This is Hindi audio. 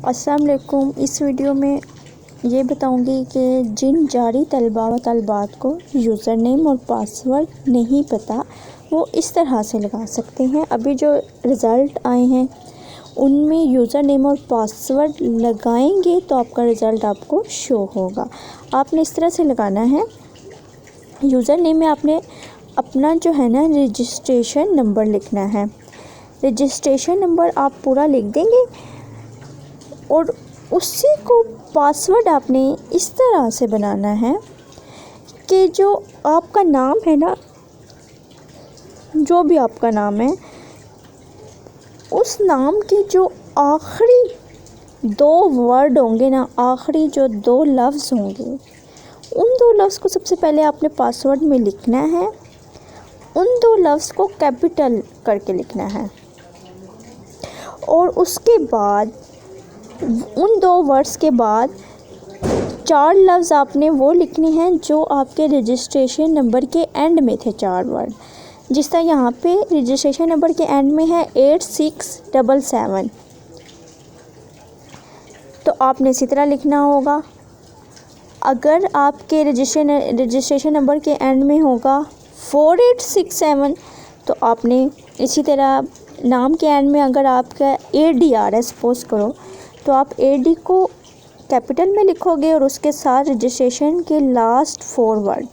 अस्सलाम वालेकुम। इस वीडियो में ये बताऊंगी कि जिन जारी तलबा व तलबात को यूज़र नेम और पासवर्ड नहीं पता वो इस तरह से लगा सकते हैं। अभी जो रिज़ल्ट आए हैं उनमें यूज़र नेम और पासवर्ड लगाएंगे तो आपका रिज़ल्ट आपको शो होगा। आपने इस तरह से लगाना है। यूज़र नेम में आपने अपना जो है ना रजिस्ट्रेशन नंबर लिखना है। रजिस्ट्रेशन नंबर आप पूरा लिख देंगे और उसी को पासवर्ड आपने इस तरह से बनाना है कि जो आपका नाम है ना, जो भी आपका नाम है, उस नाम के जो आखिरी 2 वर्ड होंगे ना, आखिरी जो 2 लफ्ज़ होंगे, उन 2 लफ्ज़ को सबसे पहले आपने पासवर्ड में लिखना है। उन 2 लफ्ज़ को कैपिटल करके लिखना है और उसके बाद उन 2 वर्ड्स के बाद 4 लफ्ज़ आपने वो लिखने हैं जो आपके रजिस्ट्रेशन नंबर के एंड में थे, 4 वर्ड। जिस तरह यहाँ पे रजिस्ट्रेशन नंबर के एंड में है 8677, तो आपने इसी तरह लिखना होगा। अगर आपके रजिस्ट्रेशन नंबर के एंड में होगा 4867, तो आपने इसी तरह नाम के एंड में अगर आपका AD है, सपोज करो, तो आप AD को कैपिटल में लिखोगे और उसके साथ रजिस्ट्रेशन के लास्ट 4 वर्ड